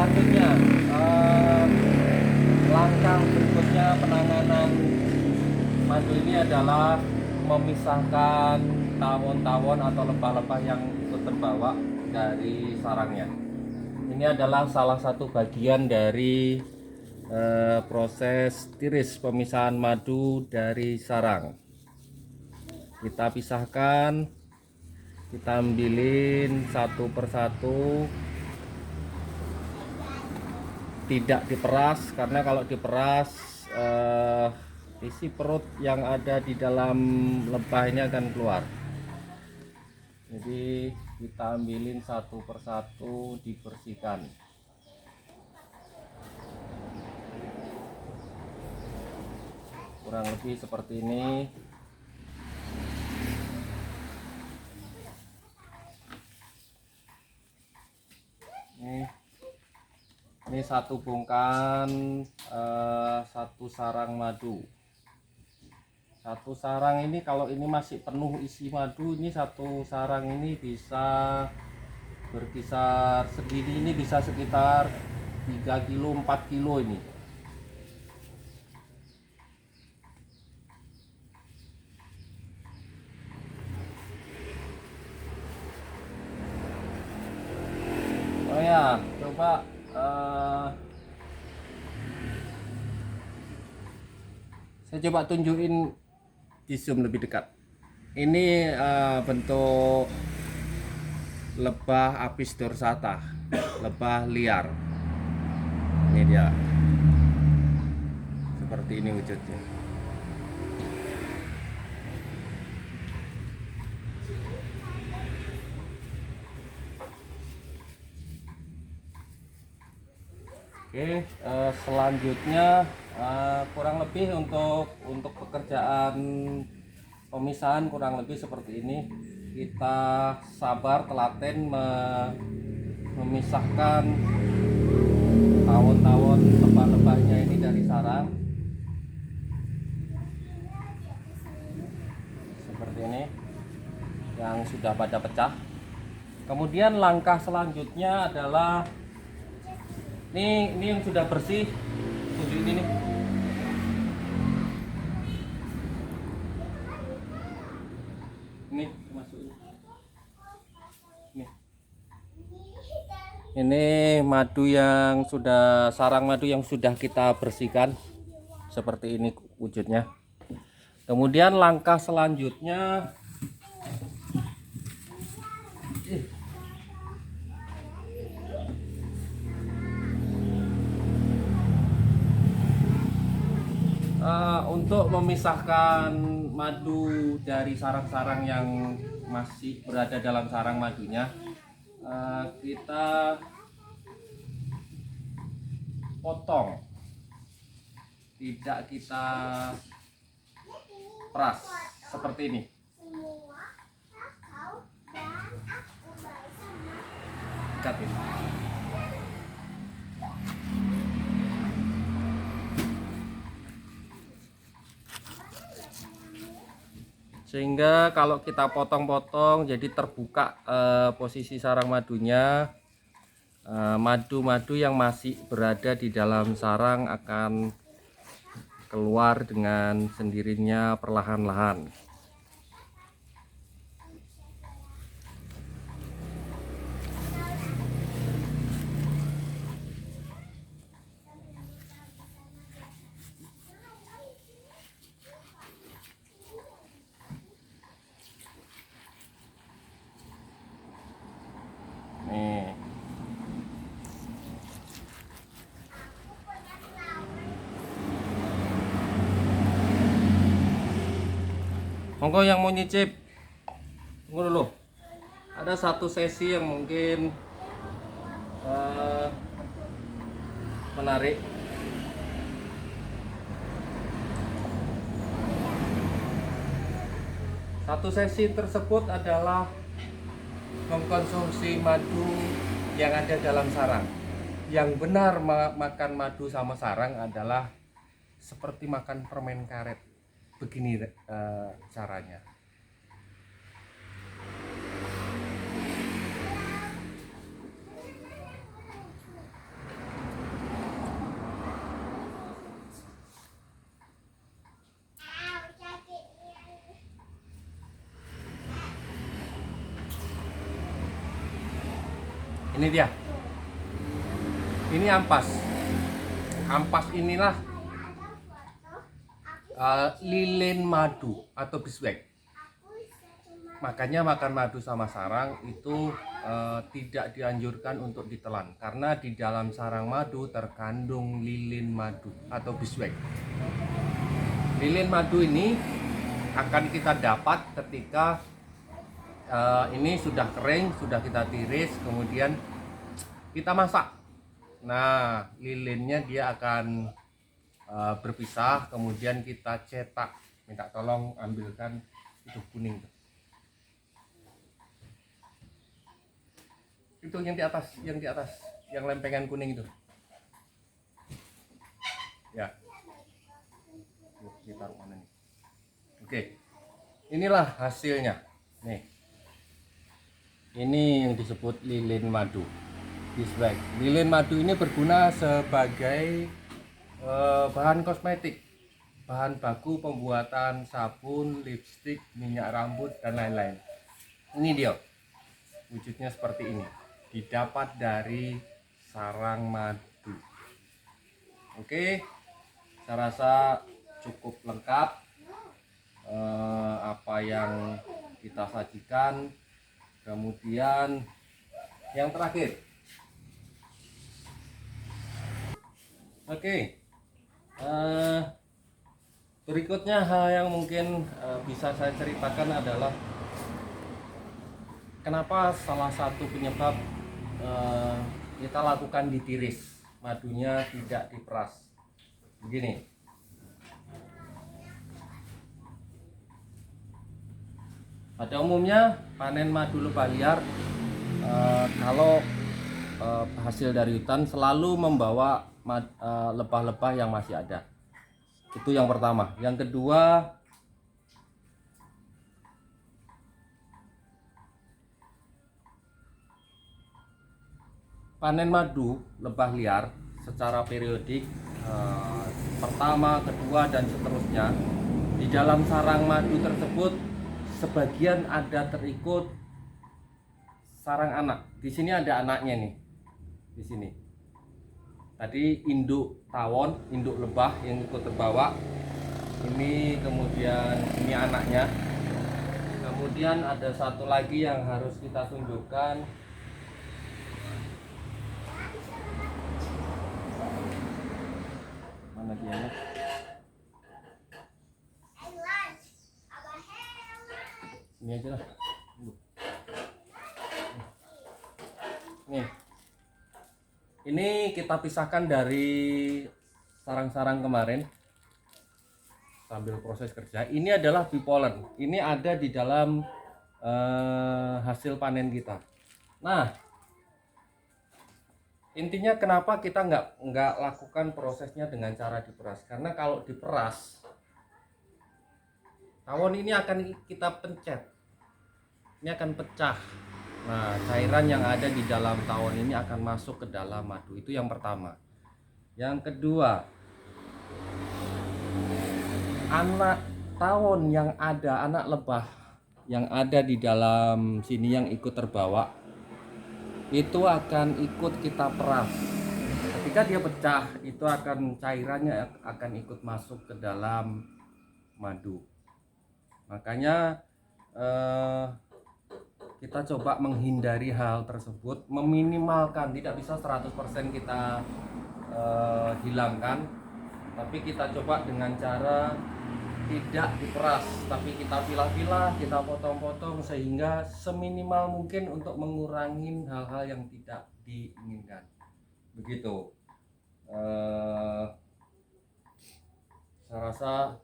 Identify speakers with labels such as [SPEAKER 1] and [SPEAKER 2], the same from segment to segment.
[SPEAKER 1] selanjutnya, langkah berikutnya penanganan madu ini adalah memisahkan tawon-tawon atau lebah-lebah yang ikut terbawa dari sarangnya. Ini adalah salah satu bagian dari proses tiris pemisahan madu dari sarang. Kita pisahkan, kita ambilin satu persatu, tidak diperas karena kalau diperas isi perut yang ada di dalam lebah ini akan keluar. Jadi kita ambilin satu persatu, dibersihkan. Kurang lebih seperti ini. Ini satu bungkahan, satu sarang madu. Satu sarang ini kalau ini masih penuh isi madu, ini satu sarang ini bisa berkisar segini, ini bisa sekitar 3 kilo 4 kilo ini. Oh ya, coba saya coba tunjukin di zoom lebih dekat. Ini bentuk lebah Apis dorsata, lebah liar. Ini dia, seperti ini wujudnya. Oke, selanjutnya kurang lebih untuk pekerjaan pemisahan kurang lebih seperti ini. Kita sabar telaten memisahkan tawon-tawon lebah-lebahnya ini dari sarang seperti ini yang sudah pada pecah. Kemudian langkah selanjutnya adalah ini yang sudah bersih, tunjuk ini nih. Ini masukin. Ini madu yang sudah, sarang madu yang sudah kita bersihkan. Seperti ini wujudnya. Kemudian langkah selanjutnya untuk memisahkan madu dari sarang-sarang yang masih berada dalam sarang madunya, kita potong, tidak kita peras seperti ini. Ikat ini. Sehingga kalau kita potong-potong jadi terbuka posisi sarang madunya, madu-madu yang masih berada di dalam sarang akan keluar dengan sendirinya perlahan-lahan. Nih. Monggo yang mau nyicip, tunggu dulu. Ada satu sesi yang mungkin menarik. Satu sesi tersebut adalah mengkonsumsi madu yang ada dalam sarang. Yang benar makan madu sama sarang adalah seperti makan permen karet. Begini caranya. Ini dia. Ini ampas. Ampas inilah lilin madu atau beeswax. Makanya makan madu sama sarang itu tidak dianjurkan untuk ditelan, karena di dalam sarang madu terkandung lilin madu atau beeswax. Lilin madu ini akan kita dapat ketika ini sudah kering, sudah kita tiris, kemudian kita masak. Nah, lilinnya dia akan berpisah, kemudian kita cetak. Minta tolong ambilkan itu kuning tuh. Itu yang di atas, yang lempengan kuning itu. Ya. Kita taruh mana nih? Oke. Inilah hasilnya. Nih. Ini yang disebut lilin madu. Beeswax. Lilin madu ini berguna sebagai bahan kosmetik, bahan baku pembuatan sabun, lipstik, minyak rambut dan lain-lain. Ini dia. Wujudnya seperti ini. Didapat dari sarang madu. Oke, saya rasa cukup lengkap apa yang kita sajikan. Kemudian yang terakhir, oke, berikutnya hal yang mungkin bisa saya ceritakan adalah kenapa salah satu penyebab kita lakukan ditiris, madunya tidak diperas. Begini, pada umumnya panen madu lebah liar kalau hasil dari hutan selalu membawa lebah-lebah yang masih ada. Itu yang pertama. Yang kedua, panen madu lebah liar secara periodik, pertama, kedua, dan seterusnya. Di dalam sarang madu tersebut sebagian ada terikut sarang anak. Di sini ada anaknya nih. Di sini. Tadi induk tawon, induk lebah yang ikut terbawa. Ini kemudian ini anaknya. Kemudian ada satu lagi yang harus kita tunjukkan. Mana dia? Ini aja lah. Nih. Ini kita pisahkan dari sarang-sarang kemarin sambil proses kerja. Ini adalah bipolen. Ini ada di dalam hasil panen kita. Nah, intinya kenapa kita nggak lakukan prosesnya dengan cara diperas? Karena kalau diperas, tawon ini akan kita pencet, ini akan pecah. Nah, cairan yang ada di dalam tawon ini akan masuk ke dalam madu. Itu yang pertama. Yang kedua, anak tawon yang ada, anak lebah yang ada di dalam sini yang ikut terbawa, itu akan ikut kita peras. Ketika dia pecah, itu akan cairannya akan ikut masuk ke dalam madu. Makanya kita coba menghindari hal tersebut, meminimalkan, tidak bisa 100% kita hilangkan, tapi kita coba dengan cara tidak diperas, tapi kita pilah-pilah, kita potong-potong sehingga seminimal mungkin untuk mengurangi hal-hal yang tidak diinginkan. Begitu. Saya rasa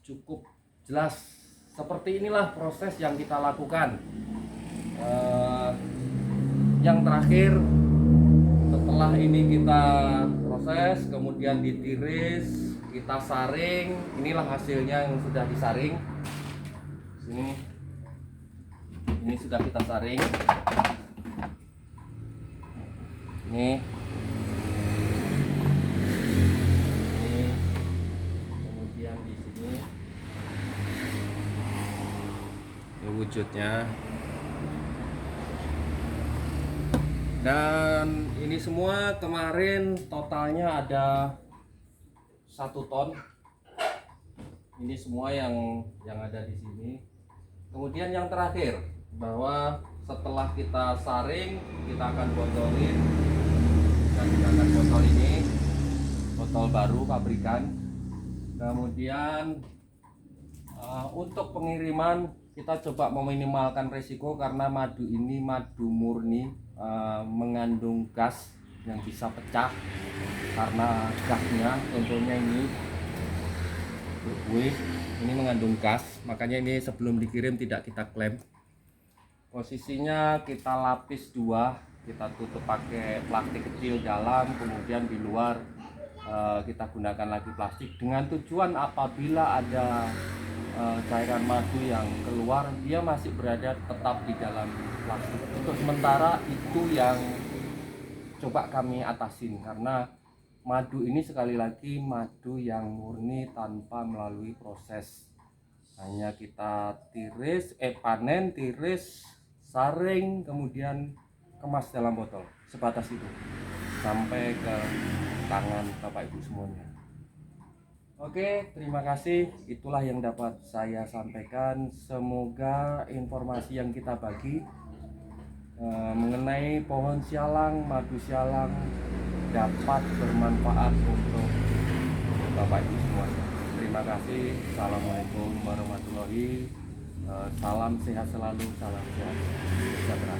[SPEAKER 1] cukup jelas. Seperti inilah proses yang kita lakukan. Yang terakhir, setelah ini kita proses, kemudian ditiris, kita saring. Inilah hasilnya yang sudah disaring. Ini sudah kita saring. Ini kemudian di sini ini wujudnya. Dan ini semua kemarin totalnya ada 1 ton. Ini semua yang ada di sini. Kemudian yang terakhir, bahwa setelah kita saring, kita akan botolin, dan kita akan botol ini, botol baru pabrikan. Kemudian untuk pengiriman kita coba meminimalkan resiko, karena madu ini madu murni, mengandung gas yang bisa pecah karena gasnya, contohnya ini berbuih, ini mengandung gas, makanya ini sebelum dikirim tidak kita klaim. Posisinya kita lapis 2, kita tutup pakai plastik kecil dalam, kemudian di luar kita gunakan lagi plastik, dengan tujuan apabila ada cairan madu yang keluar, dia masih berada tetap di dalam plastik. Untuk sementara itu yang coba kami atasin, karena madu ini sekali lagi madu yang murni tanpa melalui proses, hanya kita tiris, panen, tiris, saring, kemudian kemas dalam botol, sebatas itu sampai ke tangan Bapak Ibu semuanya. Oke, terima kasih. Itulah yang dapat saya sampaikan. Semoga informasi yang kita bagi mengenai pohon sialang, madu sialang dapat bermanfaat untuk Bapak Ibu semuanya. Terima kasih. Assalamualaikum warahmatullahi wabarakatuh. Salam sehat selalu, salam sehat sejahtera.